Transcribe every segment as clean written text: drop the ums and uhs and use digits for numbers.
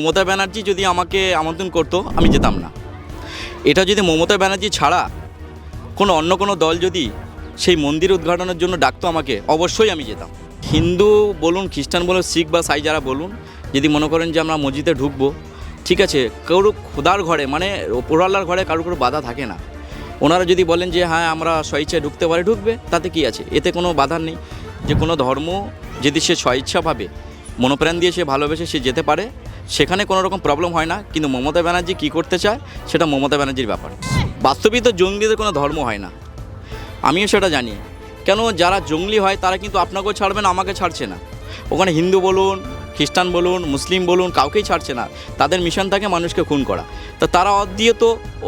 মমতা ব্যানার্জি যদি আমাকে আমন্ত্রণ করতো আমি যেতাম না। এটা যদি মমতা ব্যানার্জি ছাড়া অন্য কোনো দল যদি সেই মন্দির উদ্ঘাটনের জন্য ডাকতো আমাকে, অবশ্যই আমি যেতাম। হিন্দু বলুন, খ্রিস্টান বলুন, শিখ বা সাই যারা বলুন, যদি মনে করেন যে আমরা মসজিদে ঢুকবো, ঠিক আছে, কারো খোদার ঘরে মানে ওপরওয়ালার ঘরে কারো বাধা থাকে না। ওনারা যদি বলেন যে হ্যাঁ আমরা স্বইচ্ছায় ঢুকতে পারি, ঢুকবে, তাতে কি আছে? এতে কোনো বাধা নেই। যে কোনো ধর্ম যদি সে স্বইচ্ছাভাবে মনোপ্রাণ দিয়ে সে ভালোবেসে সে যেতে পারে, সেখানে কোনো রকম প্রবলেম হয় না। কিন্তু মমতা ব্যানার্জি কী করতে চায় সেটা মমতা ব্যানার্জির ব্যাপার। বাস্তবিক তো জঙ্গলিদের কোনো ধর্ম হয় না, আমিও সেটা জানি। কেন যারা জঙ্গলি হয় তারা কিন্তু আপনাকেও ছাড়বে না, আমাকে ছাড়ছে না। ওখানে হিন্দু বলুন, খ্রিস্টান বলুন, মুসলিম বলুন, কাউকেই ছাড়ছে না। তাদের মিশন থাকে মানুষকে খুন করা। তো তারা অদ্বিতীয়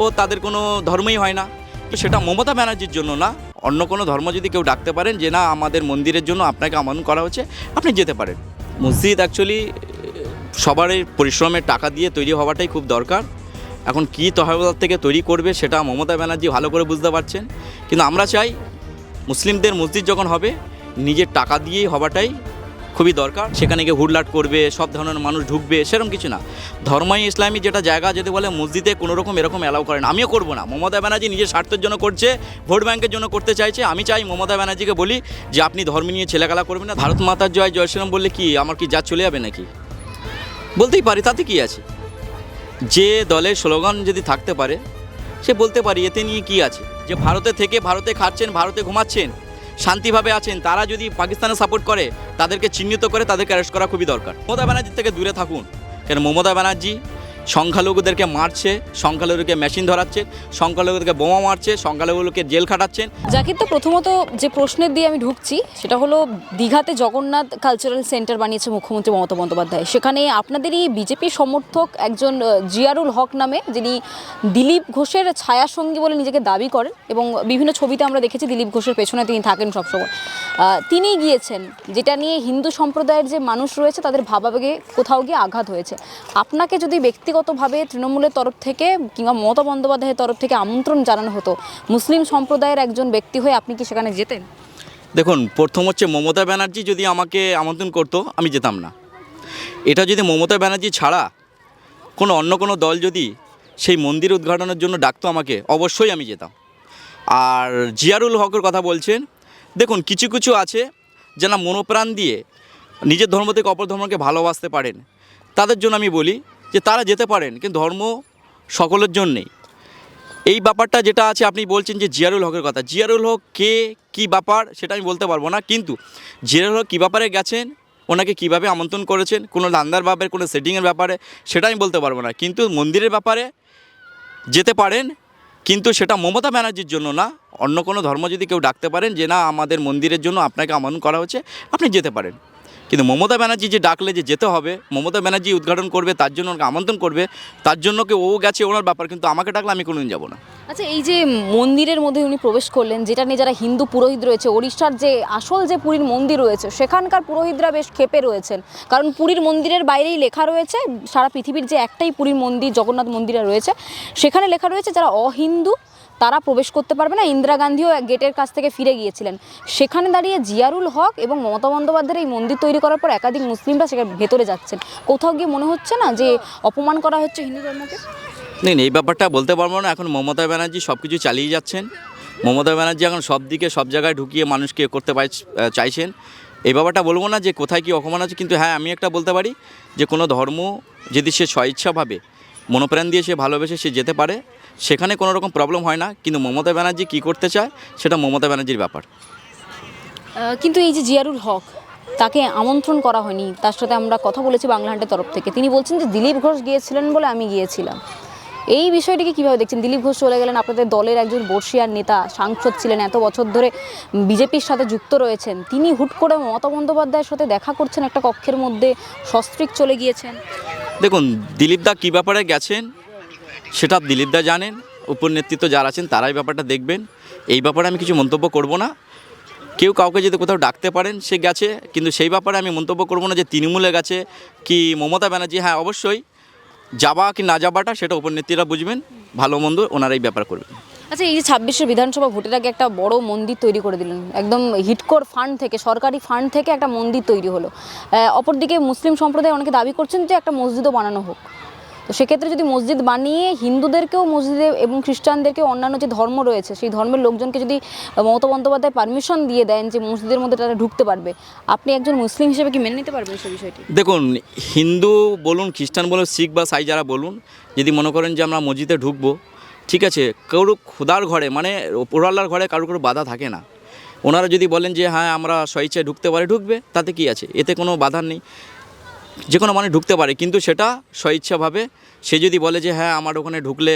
ও তাদের কোনো ধর্মই হয় না। তো সেটা মমতা ব্যানার্জির জন্য না, অন্য কোনো ধর্ম যদি কেউ ডাকতে পারেন যে না আমাদের মন্দিরের জন্য আপনাকে আমন্ত্রণ করা হচ্ছে, আপনি যেতে পারেন। মসজিদ অ্যাকচুয়ালি সবারই পরিশ্রমের টাকা দিয়ে তৈরি হওয়াটাই খুব দরকার। এখন কী তহবিল থেকে তৈরি করবে সেটা মমতা ব্যানার্জি ভালো করে বুঝতে পারছেন। কিন্তু আমরা চাই মুসলিমদের মসজিদ যখন হবে নিজের টাকা দিয়েই হওয়াটাই খুবই দরকার। সেখানে গিয়ে হুড়লাট করবে, সব ধরনের মানুষ ঢুকবে, সেরকম কিছু না। ধর্মই ইসলামী যেটা জায়গা যদি বলে মসজিদে কোনো রকম এরকম অ্যালাউ করে না, আমিও করবো না। মমতা ব্যানার্জি নিজের স্বার্থের জন্য করছে, ভোট ব্যাংকের জন্য করতে চাইছে। আমি চাই মমতা ব্যানার্জিকে বলি যে আপনি ধর্ম নিয়ে ছেলেখেলা করবেন না। ভারত মাতার জয়, জয় শ্রীরাম বললে কি আমার কি যা চলে যাবে নাকি? বলতেই পারি, তাতে কি আছে? যে দলের স্লোগান যদি থাকতে পারে সে বলতে পারি, এতে নিয়ে কি আছে? যে ভারতে থেকে ভারতে খাচ্ছেন, ভারতে ঘুমাচ্ছেন, শান্তিভাবে আছেন, তারা যদি পাকিস্তানে সাপোর্ট করে তাদেরকে চিহ্নিত করে তাদেরকে অ্যারেস্ট করা খুবই দরকার। মমতা ব্যানার্জির থেকে দূরে থাকুন। কেন মমতা ব্যানার্জি সংখ্যালঘুদেরকে মারছে, সংখ্যালঘুদেরকে মেশিন ধরাচ্ছে, সংখ্যালঘুদেরকে বোমা মারছে, সংখ্যালঘুদেরকে জেল খাটাচ্ছেন। জাকির, তো প্রথমত যে প্রশ্নের দিয়ে আমি ঢুকছি সেটা হলো দীঘাতে জগন্নাথ কালচারাল সেন্টার বানিয়েছে মুখ্যমন্ত্রী মমতা বন্দ্যোপাধ্যায়। সেখানে আপনাদেরই বিজেপি সমর্থক একজন জিয়ারুল হক নামে, যিনি দিলীপ ঘোষের ছায়াসঙ্গী বলে নিজেকে দাবি করেন এবং বিভিন্ন ছবিতে আমরা দেখেছি দিলীপ ঘোষের পেছনে তিনি থাকেন সবসময়, তিনি গিয়েছেন, যেটা নিয়ে হিন্দু সম্প্রদায়ের যে মানুষ রয়েছে তাদের ভাবাবেগে কোথাও গিয়ে আঘাত হয়েছে। আপনাকে যদি ব্যক্তিগতভাবে তৃণমূলের তরফ থেকে কিংবা মমতা বন্দ্যোপাধ্যায়ের তরফ থেকে আমন্ত্রণ জানানো হতো মুসলিম সম্প্রদায়ের একজন ব্যক্তি হয়ে, আপনি কি সেখানে যেতেন? দেখুন, প্রথম হচ্ছে মমতা ব্যানার্জি যদি আমাকে আমন্ত্রণ করতো আমি যেতাম না। এটা যদি মমতা ব্যানার্জি ছাড়া অন্য কোনো দল যদি সেই মন্দির উদ্ঘাটনের জন্য ডাকতো আমাকে, অবশ্যই আমি যেতাম। আর জিয়ারুল হকের কথা বলছেন, দেখুন কিছু কিছু আছে যারা মনোপ্রাণ দিয়ে নিজের ধর্ম থেকে অপর ধর্মকে ভালোবাসতে পারেন, তাদের জন্য আমি বলি যে তারা যেতে পারেন, কিন্তু ধর্ম সকলের জন্যেই। এই ব্যাপারটা যেটা আছে, আপনি বলছেন যে জিয়ারুল হকের কথা, জিয়ারুল হক কে, কী ব্যাপার সেটা আমি বলতে পারবো না। কিন্তু জিয়ারুল হক কী ব্যাপারে গেছেন, ওনাকে কীভাবে আমন্ত্রণ করেছেন, কোনো দান্দার ব্যাপারে, কোনো সেটিংয়ের ব্যাপারে, সেটা আমি বলতে পারবো না। কিন্তু মন্দিরের ব্যাপারে যেতে পারেন, কিন্তু সেটা মমতা ব্যানার্জির জন্য না, অন্য কোনো ধর্ম যদি কেউ ডাকতে পারেন যে না আমাদের মন্দিরের জন্য আপনাকে আমন্ত্রণ করা হচ্ছে, আপনি যেতে পারেন। কিন্তু মমতা ব্যানার্জি যে ডাকলে যে যেতে হবে, মমতা ব্যানার্জি উদ্ঘাটন করবে, তার জন্য ওনাকে আমন্ত্রণ করবে, তার জন্য ও গেছে ওনার ব্যাপার, কিন্তু আমাকে ডাকলে আমি কোনোদিন যাব না। আচ্ছা, এই যে মন্দিরের মধ্যে উনি প্রবেশ করলেন, যেটা নিয়ে যারা হিন্দু পুরোহিত রয়েছে, ওড়িশার যে আসল যে পুরীর মন্দির রয়েছে সেখানকার পুরোহিতরা বেশ ক্ষেপে রয়েছেন। কারণ পুরীর মন্দিরের বাইরেই লেখা রয়েছে, সারা পৃথিবীর যে একটাই পুরীর মন্দির জগন্নাথ মন্দিরে রয়েছে, সেখানে লেখা রয়েছে যারা অহিন্দু তারা প্রবেশ করতে পারবে না। ইন্দিরা গান্ধীও গেটের কাছ থেকে ফিরে গিয়েছিলেন। সেখানে দাঁড়িয়ে জিয়ারুল হক এবং মমতা বন্দ্যোপাধ্যায়ের এই মন্দির তৈরি করার পর একাধিক মুসলিমরা সেখানে ভেতরে যাচ্ছেন। কোথাও গিয়ে মনে হচ্ছে না যে অপমান করা হচ্ছে হিন্দু ধর্মকে? নেই, এই ব্যাপারটা বলতে পারবো না। এখন মমতা ব্যানার্জি সব কিছু চালিয়ে যাচ্ছেন। মমতা ব্যানার্জি এখন সব দিকে সব জায়গায় ঢুকিয়ে মানুষকে করতে চাইছেন। এই ব্যাপারটা বলবো না যে কোথায় কী অপমান আছে, কিন্তু হ্যাঁ আমি একটা বলতে পারি যে কোনো ধর্ম যদি সে স্বইচ্ছাভাবে মনোপ্রাণ দিয়ে সে ভালোবেসে সে যেতে পারে, সেখানে কোনো রকম প্রবলেম হয় না। কিন্তু মমতা ব্যানার্জি কী করতে চায় সেটা মমতা ব্যানার্জির ব্যাপার। কিন্তু এই যে জিয়ারুল হক, তাকে আমন্ত্রণ করা হয়নি। তার সাথে আমরা কথা বলেছি বাংলাহান্টের তরফ থেকে, তিনি বলছেন যে দিলীপ ঘোষ গিয়েছিলেন বলে আমি গিয়েছিলাম। এই বিষয়টিকে কীভাবে দেখছেন? দিলীপ ঘোষ চলে গেলেন, আপনাদের দলের একজন বর্ষিয়ার নেতা, সাংসদ ছিলেন, এত বছর ধরে বিজেপির সাথে যুক্ত রয়েছেন, তিনি হুট করে মমতা বন্দ্যোপাধ্যায়ের সাথে দেখা করছেন একটা কক্ষের মধ্যে, সস্ত্রীক চলে গিয়েছেন। দেখুন, দিলীপদা কী ব্যাপারে গেছেন সেটা দিলীপদা জানেন, উপর নেতৃত্ব যারা আছেন তারাই ব্যাপারটা দেখবেন। এই ব্যাপারে আমি কিছু মন্তব্য করব না। কেউ কাউকে যদি কোথাও ডাকতে পারেন সে গেছে, কিন্তু সেই ব্যাপারে আমি মন্তব্য করব না যে তৃণমূলে গেছে কি মমতা ব্যানার্জি। হ্যাঁ অবশ্যই যাবা কি না যাবাটা সেটা উপর নেত্রীরা বুঝবেন, ভালো মন্দ ওনারাই ব্যাপার করবেন। আচ্ছা, এই যে 26-এর বিধানসভা ভোটের আগে একটা বড় মন্দির তৈরি করে দিলেন, একদম হিটকোর ফান্ড থেকে, সরকারি ফান্ড থেকে একটা মন্দির তৈরি হলো। অপরদিকে মুসলিম সম্প্রদায় অনেকে দাবি করছেন যে একটা মসজিদও বানানো হোক। তো সেক্ষেত্রে যদি মসজিদ বানিয়ে হিন্দুদেরকেও মসজিদে এবং খ্রিস্টানদেরকেও অন্যান্য যে ধর্ম রয়েছে সেই ধর্মের লোকজনকে যদি মমতা বন্দ্যোপাধ্যায় পারমিশন দিয়ে দেন যে মসজিদের মধ্যে তারা ঢুকতে পারবে, আপনি একজন মুসলিম হিসেবে কি মেনে নিতে পারবেন সেই বিষয়টি? দেখুন, হিন্দু বলুন, খ্রিস্টান বলুন, শিখ বা সাই যারা বলুন, যদি মনে করেন যে আমরা মসজিদে ঢুকবো, ঠিক আছে, কারো খোদার ঘরে মানে ওপরওয়ালার ঘরে কারো বাধা থাকে না। ওনারা যদি বলেন যে হ্যাঁ আমরা স্বেচ্ছায় ঢুকতে পারে, ঢুকবে, তাতে কি আছে, এতে কোনো বাধা নেই। যে কোনো মানে ঢুকতে পারে, কিন্তু সেটা স্বেচ্ছাভাবে। সে যদি বলে যে হ্যাঁ আমার ওখানে ঢুকলে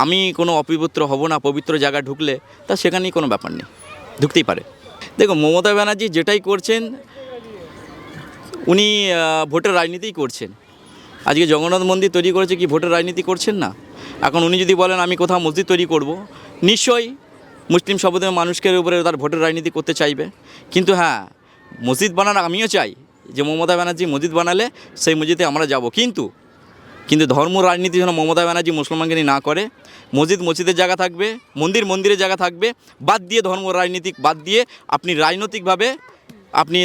আমি কোনো অপবিত্র হব না, পবিত্র জায়গায় ঢুকলে, তা সেখানেই কোনো ব্যাপার নেই, ঢুকতেই পারে। দেখুন, মমতা ব্যানার্জি যেটাই করছেন উনি ভোটের রাজনীতিই করছেন। আজকে জগন্নাথ মন্দির তৈরি করেছে, কি ভোটের রাজনীতি করছেন না? এখন উনি যদি বলেন আমি কোথাও মসজিদ তৈরি করব, নিশ্চয়ই মুসলিম সম্প্রদায়ের মানুষকে উপরে তার ভোটের রাজনীতি করতে চাইবে। কিন্তু হ্যাঁ, মসজিদ বানানো আমিও চাই যে মমতা ব্যানার্জি মসজিদ বানালে সেই মসজিদে আমরা যাব, কিন্তু ধর্ম রাজনীতি যেন মমতা ব্যানার্জি মুসলমানকে নিয়ে না করে। মসজিদের জায়গা থাকবে, মন্দিরের জায়গা থাকবে, বাদ দিয়ে ধর্ম রাজনীতি বাদ দিয়ে আপনি রাজনৈতিকভাবে আপনি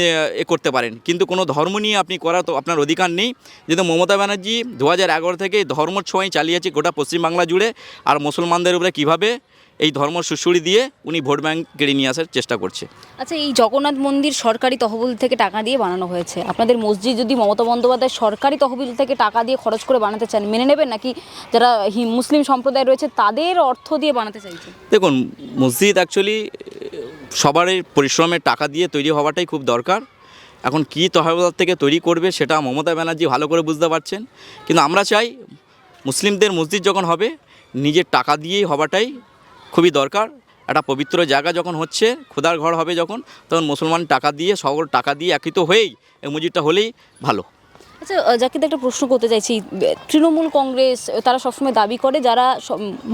করতে পারেন, কিন্তু কোনো ধর্ম নিয়ে আপনি করার তো আপনার অধিকার নেই। যেহেতু মমতা ব্যানার্জি 2011 থেকে ধর্ম ছোঁয়াই চালিয়েছে গোটা পশ্চিমবাংলা জুড়ে, আর মুসলমানদের উপরে কীভাবে এই ধর্ম সুশুড়ি দিয়ে উনি ভোট ব্যাংক কেড়ে নিয়ে আসার চেষ্টা করছে। আচ্ছা, এই জগন্নাথ মন্দির সরকারি তহবিল থেকে টাকা দিয়ে বানানো হয়েছে, আপনাদের মসজিদ যদি মমতা বন্দ্যোপাধ্যায় সরকারি তহবিল থেকে টাকা দিয়ে খরচ করে বানাতে চান, মেনে নেবেন, নাকি যারা মুসলিম সম্প্রদায় রয়েছে তাদের অর্থ দিয়ে বানাতে চাইছে? দেখুন, মসজিদ অ্যাকচুয়ালি সবারই পরিশ্রমের টাকা দিয়ে তৈরি হওয়াটাই খুব দরকার। এখন কী তহবিল থেকে তৈরি করবে সেটা মমতা ব্যানার্জি ভালো করে বুঝতে পারছেন, কিন্তু আমরা চাই মুসলিমদের মসজিদ যখন হবে নিজের টাকা দিয়েই হওয়াটাই খুবই দরকার। একটা পবিত্র জায়গা যখন হচ্ছে, খোদার ঘর হবে যখন, তখন মুসলমান টাকা দিয়ে, সকল টাকা দিয়ে একত্রিত হয়েই এই মসজিদটা হলেই ভালো। আচ্ছা, জাকিদ, একটা প্রশ্ন করতে চাইছি। তৃণমূল কংগ্রেস তারা সবসময় দাবি করে যারা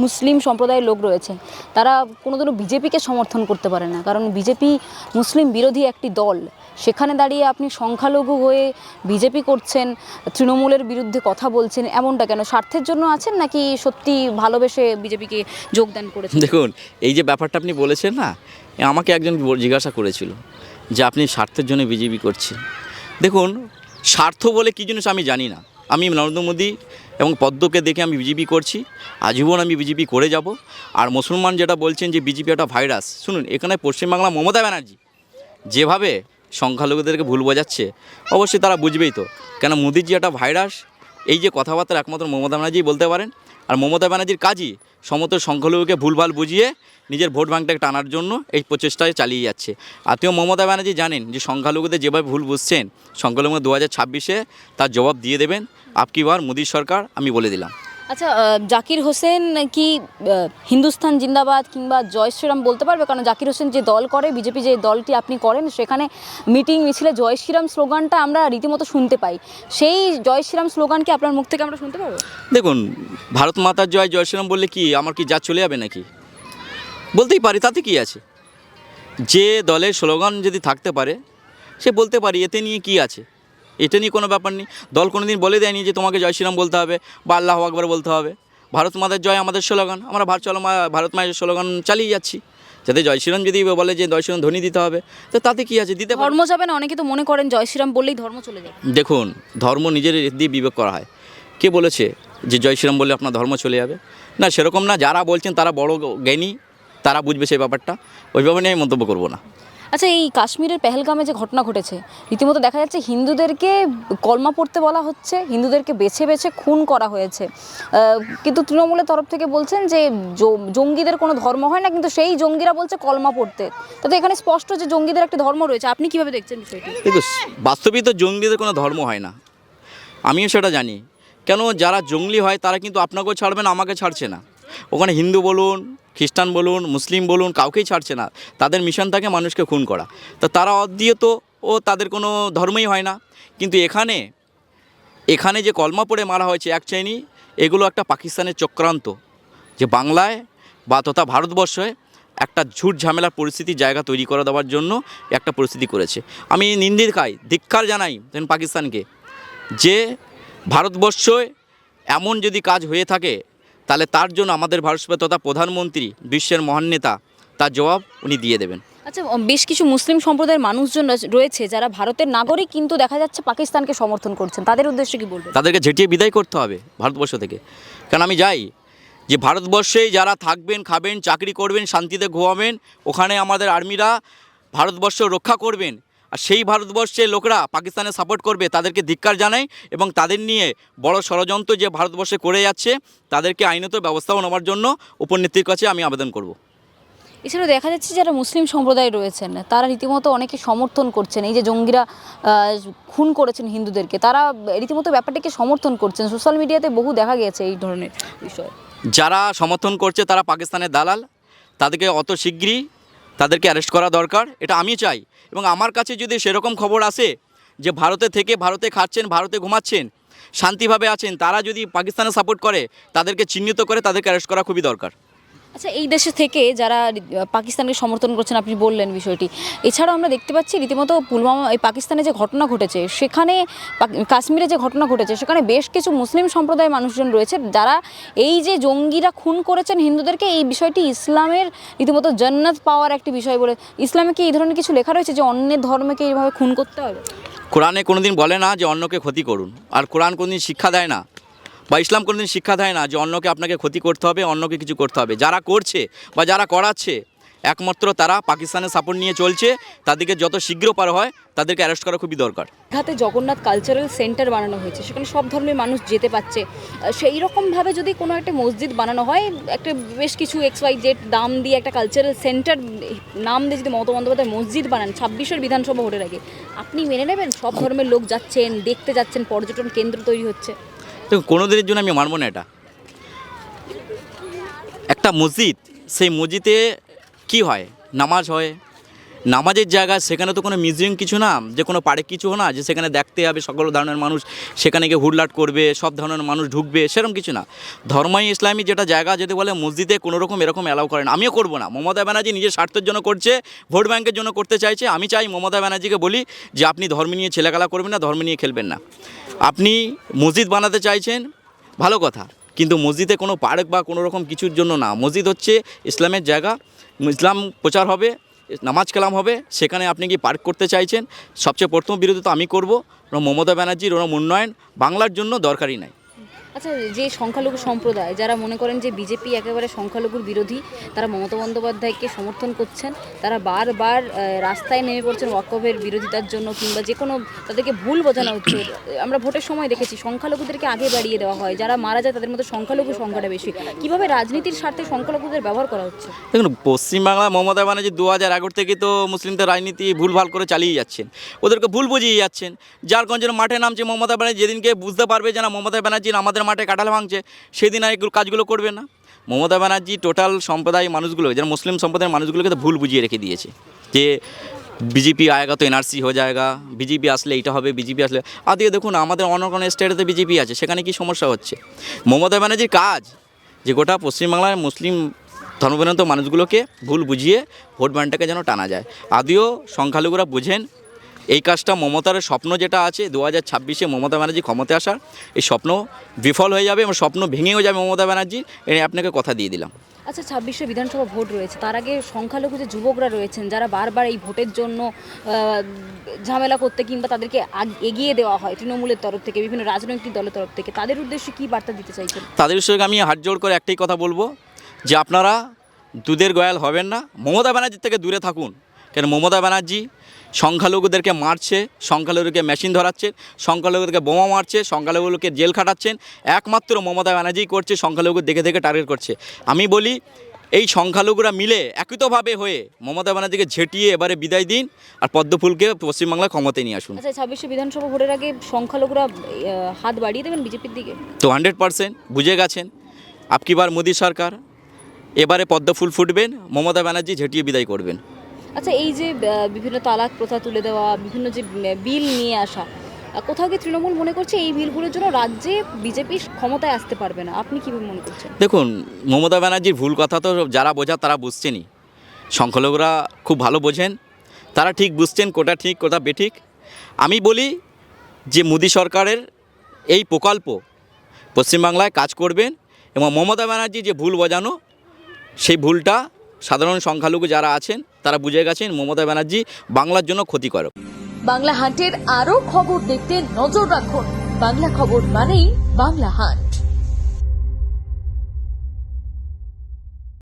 মুসলিম সম্প্রদায়ের লোক রয়েছে তারা কোনোদিনও বিজেপিকে সমর্থন করতে পারে না, কারণ বিজেপি মুসলিম বিরোধী একটি দল। সেখানে দাঁড়িয়ে আপনি সংখ্যালঘু হয়ে বিজেপি করছেন, তৃণমূলের বিরুদ্ধে কথা বলছেন, এমনটা কেন? স্বার্থের জন্য আছেন নাকি সত্যি ভালোবেসে বিজেপিকে যোগদান করেছেন? দেখুন, এই যে ব্যাপারটা আপনি বলেছেন না, আমাকে একজন জিজ্ঞাসা করেছিল যে আপনি স্বার্থের জন্য বিজেপি করছেন। দেখুন, স্বার্থ বলে কী জিনিস আমি জানি না। আমি নরেন্দ্র মোদী এবং পদ্মকে দেখে আমি বিজেপি করছি, আজীবন আমি বিজেপি করে যাব। আর মুসলমান যেটা বলছেন যে বিজেপি একটা ভাইরাস, শুনুন, এখানে পশ্চিমবাংলা মমতা ব্যানার্জি যেভাবে সংখ্যালঘুদেরকে ভুল বোঝাচ্ছে, অবশ্যই তারা বুঝবেই তো, কেন মোদিজি একটা ভাইরাস। এই যে কথাবার্তা একমাত্র মমতা ব্যানার্জি বলতে পারেন। আর মমতা ব্যানার্জির কাজই সমস্ত সংখ্যালঘুকে ভুলভাল বুঝিয়ে নিজের ভোট ব্যাংকটাকে টানার জন্য এই প্রচেষ্টায় চালিয়ে যাচ্ছে। আপনিও মমতা ব্যানার্জি জানেন যে সংখ্যালঘুদের যেভাবে ভুল বুঝছেন, সংখ্যালঘু 2026-এ তার জবাব দিয়ে দেবেন। আপকি বার মোদির সরকার, আমি বলে দিলাম। আচ্ছা, জাকির হোসেন কি হিন্দুস্তান জিন্দাবাদ কিংবা জয় শ্রীরাম বলতে পারবে? কারণ জাকির হোসেন যে দল করে, বিজেপি যে দলটি আপনি করেন, সেখানে মিটিং মিছিলে জয় শ্রীরাম স্লোগানটা আমরা রীতিমতো শুনতে পাই। সেই জয় শ্রীরাম স্লোগান কি আপনার মুখ থেকে আমরা শুনতে পাবো? দেখুন, ভারত মাতার জয়, জয় শ্রীরাম বললে কি আমার কি যা চলে যাবে নাকি? বলতেই পারি, তাতে কি আছে? যে দলের স্লোগান যদি থাকতে পারে সে বলতে পারি, এতে নিয়ে কি আছে? এটা নিয়ে কোনো ব্যাপার নেই। দল কোনো দিন বলে দেয়নি যে তোমাকে জয় শ্রীরাম বলতে হবে বা আল্লাহু আকবার বলতে হবে। ভারত মাতার জয় আমাদের স্লোগান, আমরা ভারত মায়ের স্লোগান চালিয়ে যাচ্ছি। যাতে জয় শ্রীরাম যদি বলে যে জয় শ্রীরাম ধ্বনি দিতে হবে, তো তাতে কি আছে, দিতে পারে। ধর্ম যাবে না? অনেকে তো মনে করেন জয় শ্রীরাম বললেই ধর্ম চলে যাবে। দেখুন, ধর্ম নিজের দিয়ে বিবেক করা হয়। কে বলেছে যে জয় শ্রীরাম বললে আপনার ধর্ম চলে যাবে? না, সেরকম না। যারা বলছেন তারা বড় জ্ঞানী, তারা বুঝবে সেই ব্যাপারটা। ওইভাবে নিয়ে আমি মন্তব্য করবো না। আচ্ছা, এই কাশ্মীরের পেহেলগামে যে ঘটনা ঘটেছে, রীতিমতো দেখা যাচ্ছে হিন্দুদেরকে কলমা পড়তে বলা হচ্ছে, হিন্দুদেরকে বেছে বেছে খুন করা হয়েছে। কিন্তু তৃণমূলের তরফ থেকে বলছেন যে জঙ্গিদের কোনো ধর্ম হয় না, কিন্তু সেই জঙ্গিরা বলছে কলমা পড়তে। তো এখানে স্পষ্ট যে জঙ্গিদের একটা ধর্ম রয়েছে। আপনি কীভাবে দেখছেন বিষয়টি? দেখুন, বাস্তবিক তো জঙ্গিদের কোনো ধর্ম হয় না, আমিও সেটা জানি। কেন, যারা জঙ্গলি হয় তারা কিন্তু আপনাকেও ছাড়বে না, আমাকে ছাড়ছে না। ওখানে হিন্দু বলুন, খ্রিস্টান বলুন, মুসলিম বলুন, কাউকেই ছাড়ছে না। তাদের মিশন থাকে মানুষকে খুন করা। তো তারা অদ্বিতীয়, ও তাদের কোনো ধর্মই হয় না। কিন্তু এখানে যে কলমা পড়ে মারা হয়েছে এক শ্রেণী, এগুলো একটা পাকিস্তানের চক্রান্ত, যে বাংলায় বা তথা ভারতবর্ষে একটা ঝুট ঝামেলার পরিস্থিতি জায়গা তৈরি করে দেওয়ার জন্য একটা পরিস্থিতি করেছে। আমি ধিক্কার জানাই পাকিস্তানকে, যে ভারতবর্ষে এমন যদি কাজ হয়ে থাকে তাহলে তার জন্য আমাদের ভারত সরকার তথা প্রধানমন্ত্রী বিশ্বের মহান নেতা তার জবাব উনি দিয়ে দেবেন। আচ্ছা, বেশ কিছু মুসলিম সম্প্রদায়ের মানুষজন রয়েছে যারা ভারতের নাগরিক কিন্তু দেখা যাচ্ছে পাকিস্তানকে সমর্থন করছেন, তাদের উদ্দেশ্যে কি বলবেন? তাদেরকে ঝেঁটিয়ে বিদায় করতে হবে ভারতবর্ষ থেকে। কারণ আমি যাই যে ভারতবর্ষেই যারা থাকবেন, খাবেন, চাকরি করবেন, শান্তিতে ঘুমাবেন, ওখানে আমাদের আর্মিরা ভারতবর্ষ রক্ষা করবেন, আর সেই ভারতবর্ষের লোকরা পাকিস্তানে সাপোর্ট করবে, তাদেরকে ধিক্কার জানাই এবং তাদের নিয়ে বড় ষড়যন্ত্র যে ভারতবর্ষে করে যাচ্ছে তাদেরকে আইনত ব্যবস্থাও নেওয়ার জন্য উপনেত্রীর কাছে আমি আবেদন করব। এছাড়াও দেখা যাচ্ছে যারা মুসলিম সম্প্রদায় রয়েছেন তারা রীতিমতো অনেকে সমর্থন করছেন, এই যে জঙ্গিরা খুন করেছেন হিন্দুদেরকে, তারা রীতিমতো ব্যাপারটাকে সমর্থন করছেন। সোশ্যাল মিডিয়াতে বহু দেখা গেছে এই ধরনের বিষয়। যারা সমর্থন করছে তারা পাকিস্তানের দালাল, তাদেরকে অত শিগগিরই তাদেরকে অ্যারেস্ট করা দরকার, এটা আমি চাই। এবং আমার কাছে যদি সেরকম খবর আসে যে ভারতে থেকে ভারতে খাচ্ছেন, ভারতে ঘুমাচ্ছেন, শান্তিভাবে আছেন, তারা যদি পাকিস্তানে সাপোর্ট করে তাদেরকে চিহ্নিত করে তাদেরকে অ্যারেস্ট করা খুবই দরকার। আচ্ছা, এই দেশে থেকে যারা পাকিস্তানকে সমর্থন করছেন, আপনি বললেন বিষয়টি, এছাড়াও আমরা দেখতে পাচ্ছি রীতিমতো পুলওয়ামা, এই পাকিস্তানে যে ঘটনা ঘটেছে সেখানে, কাশ্মীরে যে ঘটনা ঘটেছে সেখানে বেশ কিছু মুসলিম সম্প্রদায়ের মানুষজন রয়েছে যারা এই যে জঙ্গিরা খুন করেছেন হিন্দুদেরকে, এই বিষয়টি ইসলামের রীতিমতো জান্নাত পাওয়ার একটি বিষয় বলে, ইসলামে কি এই ধরনের কিছু লেখা রয়েছে যে অন্যের ধর্মকে এইভাবে খুন করতে হবে? কোরআনে কোনোদিন বলে না যে অন্যকে ক্ষতি করুন, আর কোরআন কোনোদিন শিক্ষা দেয় না বা ইসলাম কোনোদিন শিক্ষা দেয় না যে অন্যকে আপনাকে ক্ষতি করতে হবে, অন্যকে কিছু করতে হবে। যারা করছে বা যারা করাচ্ছে একমাত্র তারা পাকিস্তানের সাপোর্ট নিয়ে চলছে, তাদেরকে যত শীঘ্র পারা হয় তাদেরকে অ্যারেস্ট করা খুবই দরকার। দীঘাতে জগন্নাথ কালচারাল সেন্টার বানানো হয়েছে, সেখানে সব ধর্মের মানুষ যেতে পারছে, সেই রকমভাবে যদি কোনো একটা মসজিদ বানানো হয়, একটা বেশ কিছু XYZ দাম দিয়ে একটা কালচারাল সেন্টার নাম দিয়ে যদি মমতা বন্দ্যোপাধ্যায় মসজিদ বানান 26-এর বিধানসভা ভোটের আগে, আপনি মেনে নেবেন? সব ধর্মের লোক যাচ্ছেন, দেখতে যাচ্ছেন, পর্যটন কেন্দ্র তৈরি হচ্ছে। দেখুন, কোনো দিনের জন্য আমি মানব না এটা। একটা মসজিদ, সেই মসজিদে কি হয়? নামাজ হয়, নামাজের জায়গা, সেখানে তো কোনো মিউজিয়াম কিছু না, যে কোনো পার্ক কিছু না যে সেখানে দেখতে হবে সকল ধরনের মানুষ সেখানে গিয়ে হুড়লাট করবে, সব ধরনের মানুষ ঢুকবে, সেরকম কিছু না। ধর্মই ইসলামী যেটা জায়গা, যদি বলে মসজিদে কোনো রকম এরকম অ্যালাউ করে না, আমিও করবো না। মমতা ব্যানার্জি নিজের স্বার্থের জন্য করছে, ভোট ব্যাংকের জন্য করতে চাইছে। আমি চাই মমতা ব্যানার্জিকে বলি যে আপনি ধর্ম নিয়ে ছেলেখেলা করবেন না, ধর্ম নিয়ে খেলবেন না। আপনি মসজিদ বানাতে চাইছেন, ভালো কথা, কিন্তু মসজিদে কোনো পার্ক বা কোনো রকম কিছুর জন্য না। মসজিদ হচ্ছে ইসলামের জায়গা, ইসলাম প্রচার হবে, নামাজ কালাম হবে, সেখানে আপনি কি পার্ক করতে চাইছেন? সবচেয়ে প্রথম বিরোধী তো আমি করব। মমতা ব্যানার্জির ওরকম উন্নয়ন বাংলার জন্য দরকারই নাই। আচ্ছা, যে সংখ্যালঘু সম্প্রদায় যারা মনে করেন যে বিজেপি একেবারে সংখ্যালঘুর বিরোধী, তারা মমতা বন্দ্যোপাধ্যায়কে সমর্থন করছেন, তারা বারবার রাস্তায় নেমে পড়ছেন ওয়াকফের বিরোধিতার জন্য, কিংবা যে কোনো, তাদেরকে ভুল বোঝানো হচ্ছে। আমরা ভোটের সময় দেখেছি সংখ্যালঘুদেরকে আগে বাড়িয়ে দেওয়া হয়, যারা মারা যায় তাদের মধ্যে সংখ্যালঘু সংখ্যাটা বেশি। কীভাবে রাজনীতির স্বার্থে সংখ্যালঘুদের ব্যবহার করা হচ্ছে? দেখুন, পশ্চিমবাংলা মমতা ব্যানার্জি 2011 থেকে তো মুসলিমদের রাজনীতি ভুলভাল করে চালিয়ে যাচ্ছেন, ওদেরকে ভুল বুঝিয়ে যাচ্ছেন। যার গঞ্জের মাঠে নামছে মমতা ব্যানার্জি, যেদিনকে বুঝতে পারবে যে না মমতা ব্যানার্জির আমাদের মাঠে কাঁঠাল ভাঙছে, সেদিন আর এগুলো কাজগুলো করবে না। মমতা ব্যানার্জি টোটাল সম্প্রদায় মানুষগুলো, যারা মুসলিম সম্প্রদায়ের মানুষগুলোকে তো ভুল বুঝিয়ে রেখে দিয়েছে যে बीजेपी आएगा तो एनआरसी हो जाएगा, बीजेपी আসলে এটা হবে, बीजेपी আসলে আদিকে দেখুন আমাদের অন্য কোনো স্টেটে बीजेपी আছে, সেখানে কি সমস্যা হচ্ছে? মমতা ব্যানার্জির কাজ যে গোটা পশ্চিমবাংলার মুসলিম ধর্মবর্ণিত মানুষগুলোকে ভুল বুঝিয়ে ভোট ব্যাংকটাকে যেন টানা যায়। আদিও সংখ্যালঘুরা বুঝেন এই কাজটা মমতার স্বপ্ন যেটা আছে 2026-এ মমতা ব্যানার্জি ক্ষমতায় আসার, এই স্বপ্ন বিফল হয়ে যাবে এবং স্বপ্ন ভেঙেও যাবে মমতা ব্যানার্জি, এটা আপনাকে কথা দিয়ে দিলাম। আচ্ছা, 26-এ বিধানসভা ভোট রয়েছে, তার আগে সংখ্যালঘু যে যুবকরা রয়েছেন যারা বারবার এই ভোটের জন্য ঝামেলা করতে কিংবা তাদেরকে এগিয়ে দেওয়া হয় তৃণমূলের তরফ থেকে, বিভিন্ন রাজনৈতিক দলের তরফ থেকে, তাদের উদ্দেশ্যে কী বার্তা দিতে চাইছেন? তাদের সঙ্গে আমি হাত জোড় করে একটাই কথা বলবো যে আপনারা দুধের গয়াল হবেন না, মমতা ব্যানার্জির থেকে দূরে থাকুন। কেন মমতা ব্যানার্জি সংখ্যালঘুদেরকে মারছে, সংখ্যালঘুদেরকে মেশিন ধরাচ্ছে, সংখ্যালঘুদেরকে বোমা মারছে, সংখ্যালঘুদেরকে জেল খাটাচ্ছেন, একমাত্র মমতা ব্যানার্জিই করছে, সংখ্যালঘু দেখে দেখে টার্গেট করছে। আমি বলি এই সংখ্যালঘুরা মিলে একত্রভাবে হয়ে মমতা ব্যানার্জিকে ঝেঁটিয়ে এবারে বিদায় দিন আর পদ্মফুলকে পশ্চিমবাংলা ক্ষমতায় নিয়ে আসুন। আচ্ছা, 26-এ বিধানসভা ভোটের আগে সংখ্যালঘুরা হাত বাড়িয়ে দেবেন বিজেপির দিকে? তো 100% বুঝে গেছেন আপকি বার মোদী সরকার, এবারে পদ্মফুল ফুটবেন, মমতা ব্যানার্জি ঝেঁটিয়ে বিদায় করবেন। আচ্ছা, এই যে বিভিন্ন তালাক প্রথা তুলে দেওয়া, বিভিন্ন যে বিল নিয়ে আসা, কোথাও কি তৃণমূল মনে করছে এই বিলগুলোর জন্য রাজ্যে বিজেপি ক্ষমতায় আসতে পারবে না? আপনি কীভাবে মনে করছেন? দেখুন, মমতা ব্যানার্জির ভুল কথা তো যারা বোঝার তারা বুঝছেনই, সংখ্যালঘুরা খুব ভালো বোঝেন, তারা ঠিক বুঝছেন কোটা ঠিক কোটা বেঠিক। আমি বলি যে মোদী সরকারের এই প্রকল্প পশ্চিমবাংলায় কাজ করবেন এবং মমতা ব্যানার্জি যে ভুল বোঝানো, সেই ভুলটা সাধারণ সংখ্যালঘু যারা আছেন তারা বুঝে গেছেন মমতা ব্যানার্জি বাংলার জন্য ক্ষতিকারক। বাংলা হান্টের আরও খবর দেখতে নজর রাখুন। বাংলা খবর মানেই বাংলা হান্ট।